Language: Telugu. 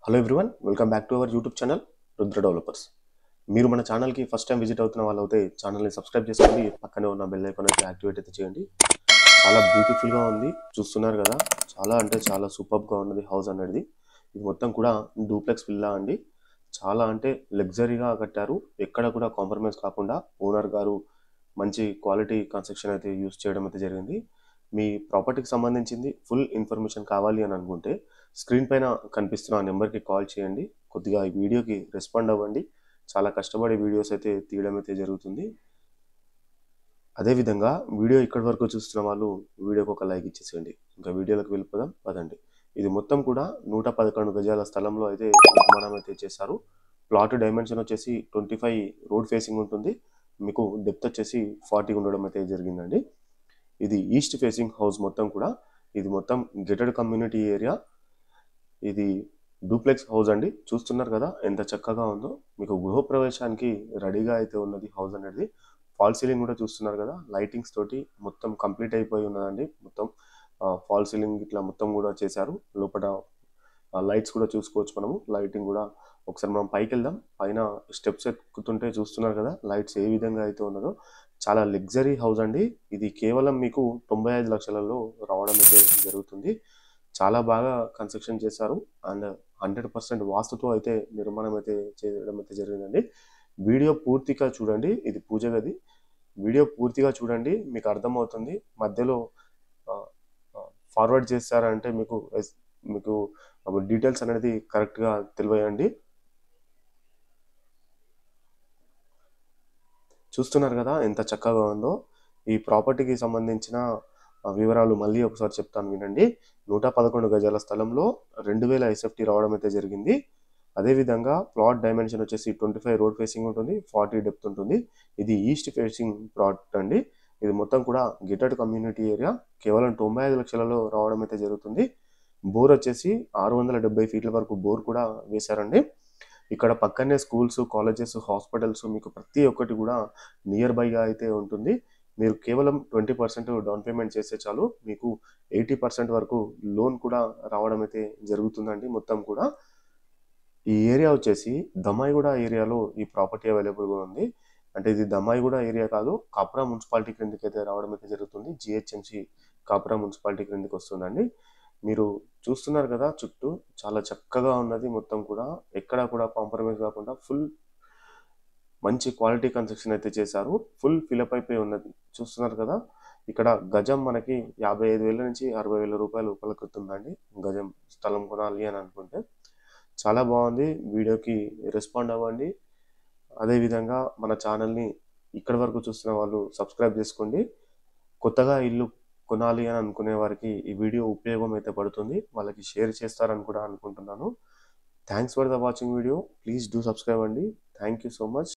Hello everyone, welcome back to our YouTube channel Rudra developers. మీరు మన ఛానల్కి ఫస్ట్ టైం విజిట్ అవుతున్న వాళ్ళు అయితే ఛానల్ని సబ్స్క్రైబ్ చేసుకోండి, పక్కనే ఉన్న బెల్ ఐకాన్ అయితే యాక్టివేట్ అయితే చేయండి. చాలా బ్యూటిఫుల్గా ఉంది, చూస్తున్నారు కదా. చాలా అంటే చాలా సూపర్గా ఉన్నది హౌస్ అనేది. ఇది మొత్తం కూడా డూప్లెక్స్ విల్లా అండి. చాలా అంటే లగ్జరీగా కట్టారు, ఎక్కడ కూడా కాంప్రమైజ్ కాకుండా ఓనర్ గారు మంచి క్వాలిటీ కన్స్ట్రక్షన్ అయితే యూస్ చేయడం అయితే జరిగింది. మీ ప్రాపర్టీకి సంబంధించింది ఫుల్ ఇన్ఫర్మేషన్ కావాలి అని అనుకుంటే స్క్రీన్ పైన కనిపిస్తున్న నెంబర్కి కాల్ చేయండి. కొద్దిగా ఈ వీడియోకి రెస్పాండ్ అవ్వండి. చాలా కష్టపడే వీడియోస్ అయితే తీయడం అయితే జరుగుతుంది. అదేవిధంగా వీడియో ఇక్కడి వరకు చూస్తున్న వాళ్ళు వీడియోకి ఒక లైక్ ఇచ్చేసేయండి. ఇంకా వీడియోలోకి వెళ్ళిపోదాం పదండి. ఇది మొత్తం కూడా 111 గజాల స్థలంలో అయితే నిర్మాణం అయితే చేశారు. ప్లాట్ డైమెన్షన్ వచ్చేసి 25 రోడ్ ఫేసింగ్ ఉంటుంది. మీకు డెప్త్ వచ్చేసి 40 ఉండడం అయితే జరిగిందండి. ఇది ఈస్ట్ ఫేసింగ్ హౌస్ మొత్తం కూడా. ఇది మొత్తం గేటెడ్ కమ్యూనిటీ ఏరియా. ఇది డూప్లెక్స్ హౌస్ అండి. చూస్తున్నారు కదా ఎంత చక్కగా ఉందో. మీకు గృహప్రవేశానికి రెడీగా అయితే ఉన్నది హౌస్ అనేది. ఫాల్ సీలింగ్ కూడా చూస్తున్నారు కదా, లైటింగ్స్ తోటి మొత్తం కంప్లీట్ అయిపోయి ఉన్నదండి. మొత్తం ఫాల్ సీలింగ్ ఇట్లా మొత్తం కూడా చేశారు. లోపల లైట్స్ కూడా చూసుకోవచ్చు మనము. లైటింగ్ కూడా ఒకసారి మనం పైకి వెళ్దాం. పైన స్టెప్స్ ఎక్కుతుంటే చూస్తున్నారు కదా లైట్స్ ఏ విధంగా అయితే ఉన్నదో. చాలా లగ్జరీ హౌస్ అండి. ఇది కేవలం మీకు 95 లక్షలలో రావడం అయితే జరుగుతుంది. చాలా బాగా కన్స్ట్రక్షన్ చేశారు అండ్ 100% వాస్తుతో అయితే నిర్మాణం అయితే చేయడం అయితే జరిగిందండి. వీడియో పూర్తిగా చూడండి. ఇది పూజ గది. వీడియో పూర్తిగా చూడండి, మీకు అర్థమవుతుంది. మధ్యలో ఫార్వర్డ్ చేస్తారంటే మీకు డీటెయిల్స్ అనేది కరెక్ట్గా తెలియయండి. చూస్తున్నారు కదా ఎంత చక్కగా ఉందో. ఈ ప్రాపర్టీకి సంబంధించిన వివరాలు మళ్ళీ ఒకసారి చెప్తాను వినండి. 111 గజాల స్థలంలో 2000 ఎస్ఎఫ్టీ రావడం అయితే జరిగింది. అదేవిధంగా ప్లాట్ డైమెన్షన్ వచ్చేసి 25 రోడ్ ఫేసింగ్ ఉంటుంది, 40 డెప్త్ ఉంటుంది. ఇది ఈస్ట్ ఫేసింగ్ ప్లాట్ అండి. ఇది మొత్తం కూడా గేటెడ్ కమ్యూనిటీ ఏరియా. కేవలం 95 లక్షలలో రావడం అయితే జరుగుతుంది. బోర్ వచ్చేసి 670 ఫీట్ల వరకు బోర్ కూడా వేశారండి. ఇక్కడ పక్కనే స్కూల్స్, కాలేజెస్, హాస్పిటల్స్ మీకు ప్రతి ఒక్కటి కూడా నియర్ బైగా అయితే ఉంటుంది. మీరు కేవలం 20% డౌన్ పేమెంట్ చేస్తే చాలు, మీకు 80% వరకు లోన్ కూడా రావడం అయితే జరుగుతుందండి. మొత్తం కూడా ఈ ఏరియా వచ్చేసి దమ్మాయిగూడ ఏరియాలో ఈ ప్రాపర్టీ అవైలబుల్గా ఉంది. అంటే ఇది దమ్మాయిగూడ ఏరియా కాదు, కాపురా మున్సిపాలిటీ క్రిందికి అయితే రావడం అయితే జరుగుతుంది. జిహెచ్ఎంసి కాపురా మున్సిపాలిటీ క్రిందికి వస్తుందండి. మీరు చూస్తున్నారు కదా చుట్టూ చాలా చక్కగా ఉన్నది. మొత్తం కూడా ఎక్కడా కూడా కాంప్రమైజ్ కాకుండా ఫుల్ మంచి క్వాలిటీ కన్స్ట్రక్షన్ అయితే చేశారు. ఫుల్ ఫిలప్ అయిపోయి ఉన్నది. చూస్తున్నారు కదా, ఇక్కడ గజం మనకి 55,000 నుంచి 60,000 రూపాయలు పలుకుతుందండి. గజం స్థలం కొనాలి అని అనుకుంటే చాలా బాగుంది. వీడియోకి రెస్పాండ్ అవ్వండి. అదేవిధంగా మన ఛానల్ని ఇక్కడి వరకు చూస్తున్న వాళ్ళు సబ్స్క్రైబ్ చేసుకోండి. కొత్తగా ఇల్లు కొనాలి అని అనుకునే వారికి ఈ వీడియో ఉపయోగం అయితే పడుతుంది. వాళ్ళకి షేర్ చేస్తారని కూడా అనుకుంటున్నాను. Thanks for the watching video. Please do subscribe అండి. Thank you so much.